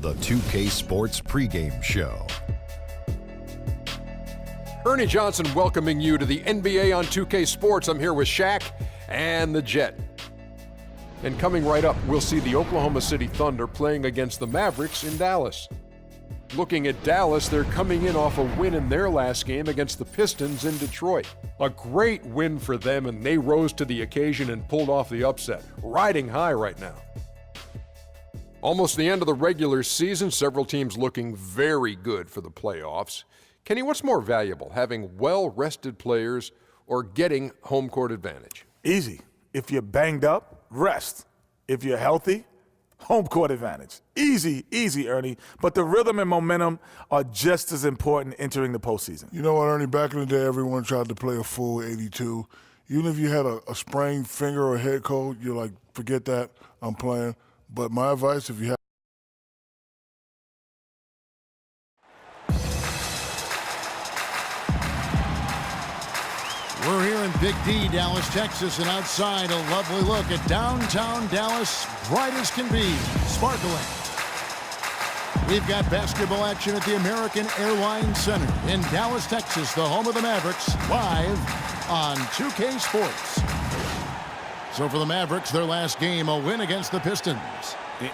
the 2K Sports pregame show. Ernie Johnson welcoming you to the NBA on 2K Sports. I'm here with Shaq and the Jet. And coming right up, we'll see the Oklahoma City Thunder playing against the Mavericks in Dallas. Looking at Dallas, they're coming in off a win in their last game against the Pistons in Detroit. A great win for them, and they rose to the occasion and pulled off the upset. Riding high right now. Almost the end of the regular season, several teams looking very good for the playoffs. Kenny, what's more valuable, having well-rested players or getting home court advantage? Easy. If you're banged up, rest. If you're healthy, home court advantage. Easy, easy, Ernie. But the rhythm and momentum are just as important entering the postseason. You know what, Ernie? Back in the day, everyone tried to play a full 82. Even if you had a sprained finger or head cold, you're like, forget that, I'm playing. But my advice, if you have We're here in Big D, Dallas, Texas, and outside a lovely look at downtown Dallas, bright as can be, sparkling. We've got basketball action at the American Airlines Center in Dallas, Texas, the home of the Mavericks, live on 2K Sports. So for the Mavericks, their last game, a win against the Pistons.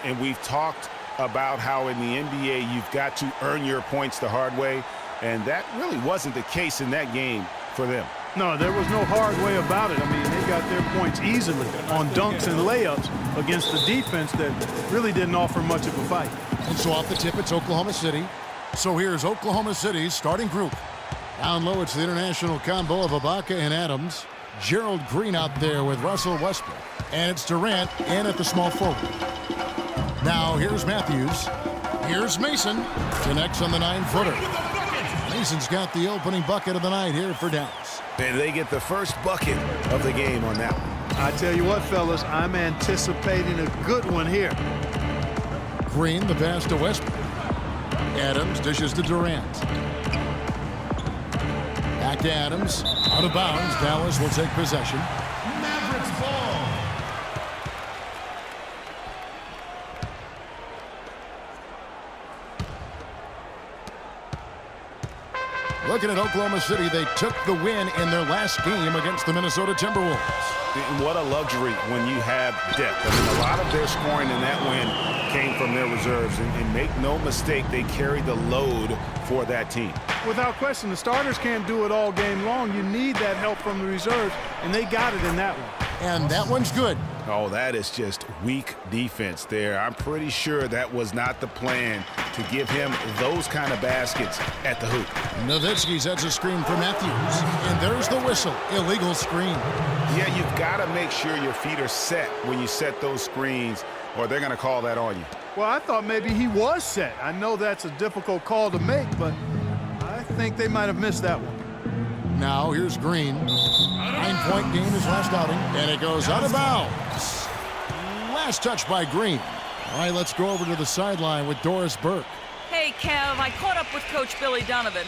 And we've talked about how in the NBA you've got to earn your points the hard way, and that really wasn't the case in that game for them. No, there was no hard way about it. I mean, they got their points easily on dunks and layups against the defense that really didn't offer much of a fight. And so off the tip, it's Oklahoma City. So here's Oklahoma City's starting group. Down low, it's the international combo of Ibaka and Adams. Gerald Green out there with Russell Westbrook. And it's Durant in at the small forward. Now here's Matthews. Here's Mason. Connects on the 9-footer. Mason's got the opening bucket of the night here for Dallas. And they get the first bucket of the game on that one. I tell you what, fellas, I'm anticipating a good one here. Green, the pass to Westbrook. Adams dishes to Durant. Back to Adams. Out of bounds. Dallas will take possession. Mavericks ball. Looking at Oklahoma City, they took the win in their last game against the Minnesota Timberwolves. And what a luxury when you have depth. I mean, a lot of their scoring in that win came from their reserves. And make no mistake, they carried the load for that team. Without question, the starters can't do it all game long. You need that help from the reserves, and they got it in that one. And that one's good. Oh, that is just weak defense there. I'm pretty sure that was not the plan to give him those kind of baskets at the hoop. Nowitzki sets a screen for Matthews. And there's the whistle. Illegal screen. Yeah, you've got to make sure your feet are set when you set those screens, or they're going to call that on you. Well, I thought maybe he was set. I know that's a difficult call to make, but I think they might have missed that one. Now here's Green. 9-point game his last outing, and it goes out of bounds. Last touch by Green. All right, let's go over to the sideline with Doris Burke. Hey, Kev, I caught up with Coach Billy Donovan.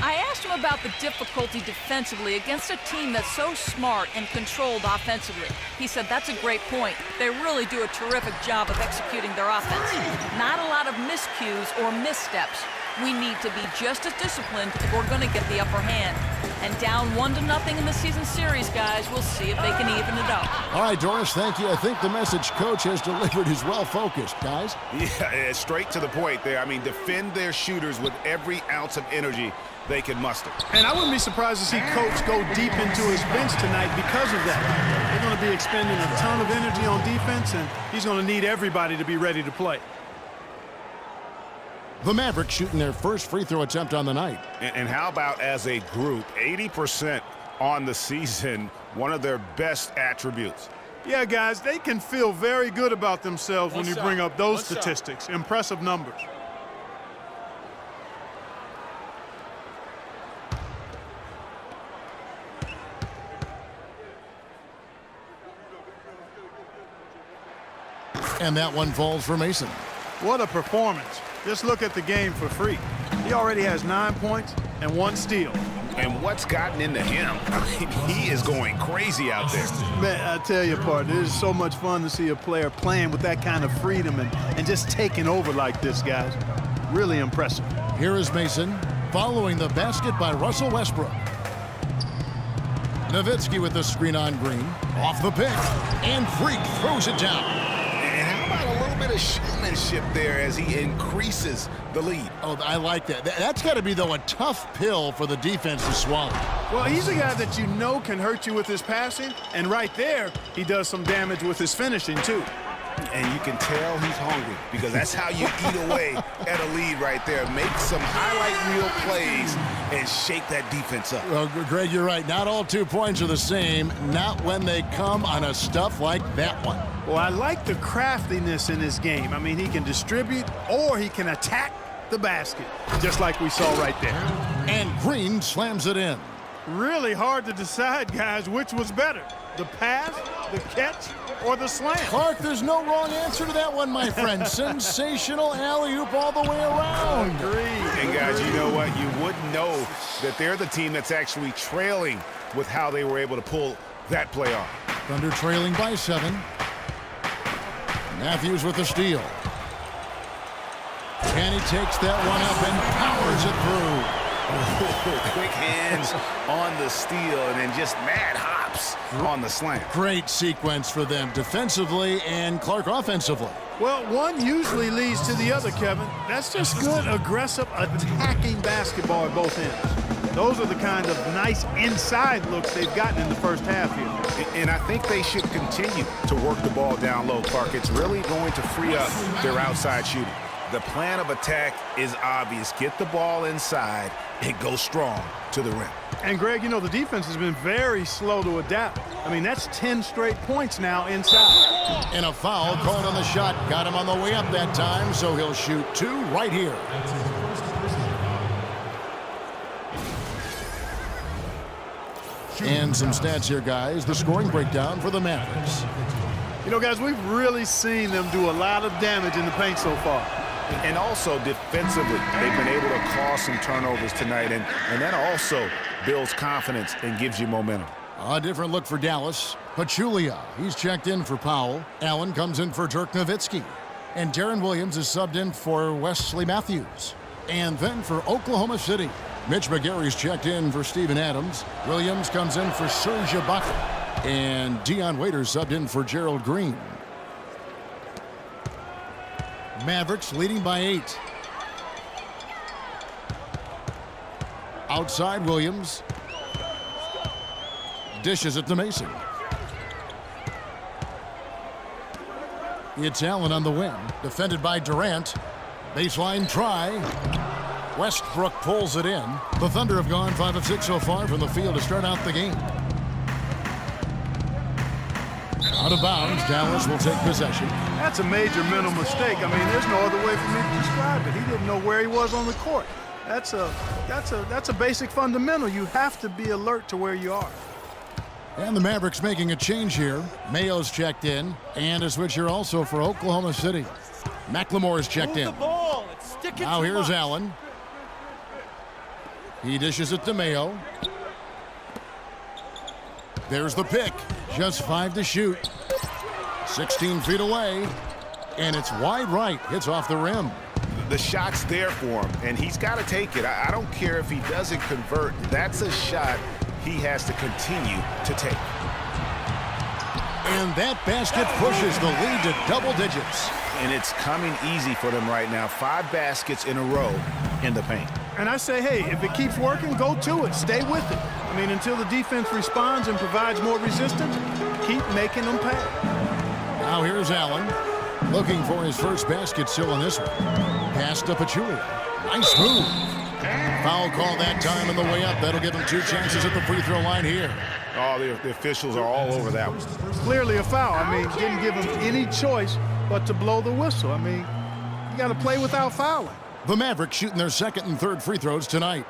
I asked him about the difficulty defensively against a team that's so smart and controlled offensively. He said that's a great point. They really do a terrific job of executing their offense. Not a lot of miscues or missteps. We need to be just as disciplined if we're going to get the upper hand. And down 1-0 in the season series, guys. We'll see if they can even it up. All right, Doris, thank you. I think the message Coach has delivered is well-focused, guys. Yeah, straight to the point there. I mean, defend their shooters with every ounce of energy they can muster. And I wouldn't be surprised to see Coach go deep into his bench tonight because of that. They're going to be expending a ton of energy on defense, and he's going to need everybody to be ready to play. The Mavericks shooting their first free throw attempt on the night. And how about as a group, 80% on the season, one of their best attributes. Yeah, guys, they can feel very good about themselves when you bring up those statistics. Impressive numbers. And that one falls for Mason. What a performance. Just look at the game for free. He already has 9 points and 1 steal. And what's gotten into him? I mean, he is going crazy out there. Man, I tell you, partner, it is so much fun to see a player playing with that kind of freedom and just taking over like this, guys. Really impressive. Here is Mason following the basket by Russell Westbrook. Nowitzki with the screen on Green. Off the pick. And Freak throws it down. And how about a little bit of showmanship there as he increases the lead? Oh, I like that. That's got to be, though, a tough pill for the defense to swallow. Well, he's a guy that you know can hurt you with his passing, and right there, he does some damage with his finishing, too. And you can tell he's hungry because that's how you eat away at a lead right there. Make some highlight reel plays and shake that defense up. Well, Greg, you're right. Not all 2 points are the same. Not when they come on a stuff like that one. Well, I like the craftiness in his game. I mean, he can distribute or he can attack the basket, just like we saw right there. And Green slams it in. Really hard to decide, guys, which was better, the pass, the catch, or the slam. Clark, there's no wrong answer to that one, my friend. Sensational alley-oop all the way around. Agreed. And guys, you know what? You wouldn't know that they're the team that's actually trailing with how they were able to pull that play off. Thunder trailing by 7. Matthews with the steal. And he takes that one up and powers it through. Quick hands on the steal and then just mad hops on the slam. Great sequence for them defensively and Clark offensively. Well, one usually leads to the other, Kevin. That's just good, aggressive, attacking basketball at both ends. Those are the kind of nice inside looks they've gotten in the first half here. And I think they should continue to work the ball down low, Clark. It's really going to free up their outside shooting. The plan of attack is obvious. Get the ball inside and go strong to the rim. And, Greg, you know, the defense has been very slow to adapt. I mean, that's 10 straight points now inside. And a foul called on the shot. Got him on the way up that time, so he'll shoot 2 right here. And some stats here, guys. The scoring breakdown for the Mavericks. You know, guys, we've really seen them do a lot of damage in the paint so far. And also defensively, they've been able to cause some turnovers tonight, and that also builds confidence and gives you momentum. A different look for Dallas. Pachulia, he's checked in for Powell. Allen comes in for Dirk Nowitzki. And Darren Williams is subbed in for Wesley Matthews. And then for Oklahoma City, Mitch McGary's checked in for Steven Adams. Williams comes in for Serge Ibaka. And Dion Waiters subbed in for Gerald Green. Mavericks leading by 8. Outside Williams. Dishes it to Mason. It's Allen on the wing. Defended by Durant. Baseline try. Westbrook pulls it in. The Thunder have gone 5 of 6 so far from the field to start out the game. Out of bounds, Dallas will take possession. That's a major mental mistake. I mean, there's no other way for me to describe it. He didn't know where he was on the court. That's a basic fundamental. You have to be alert to where you are. And the Mavericks making a change here. Mayo's checked in, and a switch here also for Oklahoma City. McLemore's checked in. Now here's Allen. He dishes it to Mayo. There's the pick. Just 5 to shoot. 16 feet away. And it's wide right. Hits off the rim. The shot's there for him, and he's got to take it. I don't care if he doesn't convert. That's a shot he has to continue to take. And that basket pushes the lead to double digits. And it's coming easy for them right now. 5 baskets in a row in the paint. And I say, hey, if it keeps working, go to it. Stay with it. I mean, until the defense responds and provides more resistance, keep making them pay. Now here's Allen. Looking for his first basket still in this one. Pass to Pachulia. Nice move. Foul call that time on the way up. That'll give him 2 chances at the free throw line here. Oh, the officials are all over that one. Clearly a foul. I mean, didn't give him any choice but to blow the whistle. I mean, you got to play without fouling. The Mavericks shooting their second and third free throws tonight.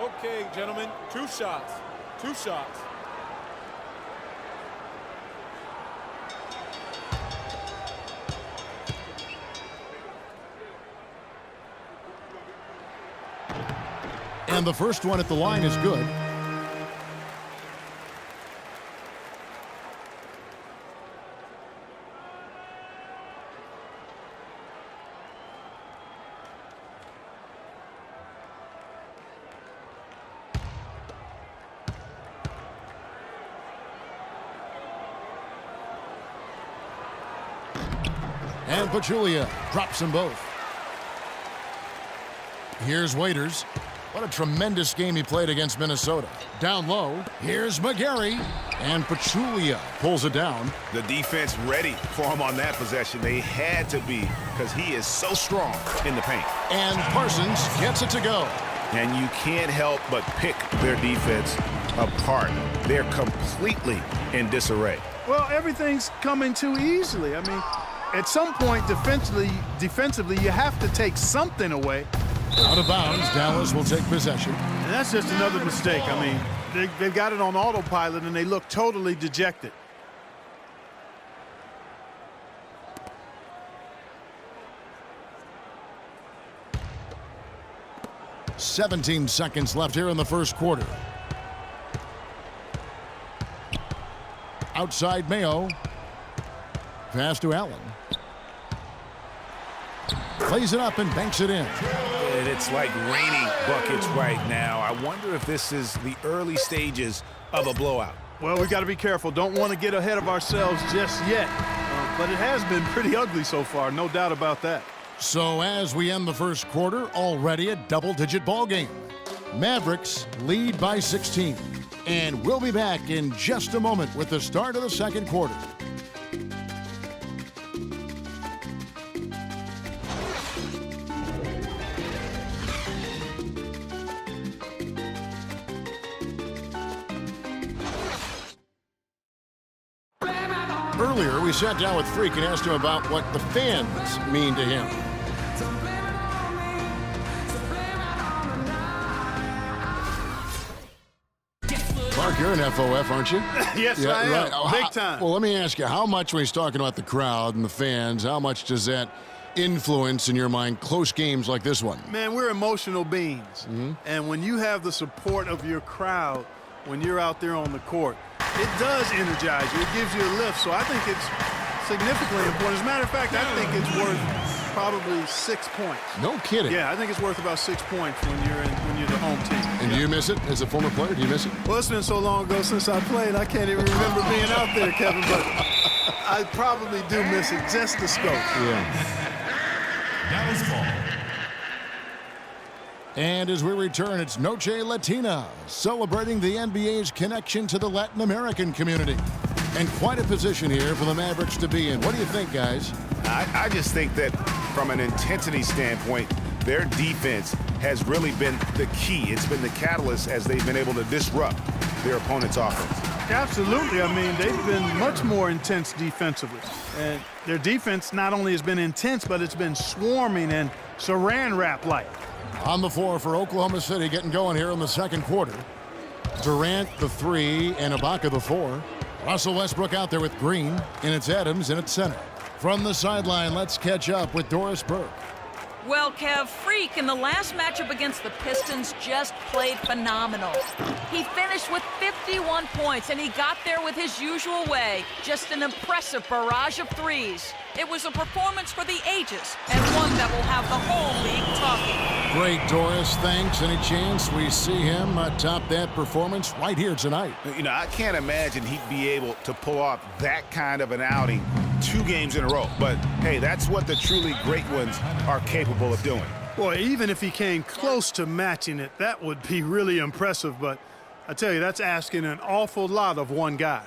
Okay, gentlemen, 2 shots. 2 shots. And the first one at the line is good. And Pachulia drops them both. Here's Waiters. What a tremendous game he played against Minnesota. Down low, here's McGarry. And Pachulia pulls it down. The defense ready for him on that possession. They had to be, because he is so strong in the paint. And Parsons gets it to go. And you can't help but pick their defense apart. They're completely in disarray. Well, everything's coming too easily. I mean, at some point defensively, you have to take something away. Out of bounds, Dallas will take possession. And that's just another mistake. I mean, they've got it on autopilot, and they look totally dejected. "17 seconds left here in the first quarter. Outside Mayo. Pass to Allen. Plays it up and banks it in. And it's like raining buckets right now. I wonder if this is the early stages of a blowout. Well, we got to be careful. Don't want to get ahead of ourselves just yet. But it has been pretty ugly so far, no doubt about that. So as we end the first quarter, already a double-digit ball game. Mavericks lead by 16. And we'll be back in just a moment with the start of the second quarter. Earlier, we sat down with Freak and asked him about what the fans mean to him. Mark, you're an FOF, aren't you? Yes, I am. Right. Big time. Well, let me ask you, how much, when he's talking about the crowd and the fans, how much does that influence, in your mind, close games like this one? Man, we're emotional beings. And when you have the support of your crowd, when you're out there on the court, it does energize you. It gives you a lift. So I think it's significantly important. As a matter of fact, I think it's worth probably 6 points. No kidding. Yeah, I think it's worth about 6 points when you're the home team. And do you miss it as a former player? Do you miss it? Well, it's been so long ago since I played, I can't even remember being out there, Kevin, but I probably do miss it, just the scope. Yeah. That was ball. And as we return, it's Noche Latina, celebrating the NBA's connection to the Latin American community. And quite a position here for the Mavericks to be in. What do you think, guys? I just think that from an intensity standpoint, their defense has really been the key. It's been the catalyst as they've been able to disrupt their opponent's offense. Absolutely. I mean, they've been much more intense defensively. And their defense not only has been intense, but it's been swarming and saran wrap-like. On the floor for Oklahoma City, getting going here in the second quarter. Durant, the 3, and Ibaka, the 4. Russell Westbrook out there with Green, and it's Adams in at center. From the sideline, let's catch up with Doris Burke. Well, Kev, Freak in the last matchup against the Pistons just played phenomenal. He finished with 51 points, and he got there with his usual way. Just an impressive barrage of threes. It was a performance for the ages, and one that will have the whole league talking. Great, Doris. Thanks. Any chance we see him top that performance right here tonight? You know, I can't imagine he'd be able to pull off that kind of an outing 2 games in a row. But, hey, that's what the truly great ones are capable of doing. Boy, even if he came close to matching it, that would be really impressive. But I tell you, that's asking an awful lot of one guy.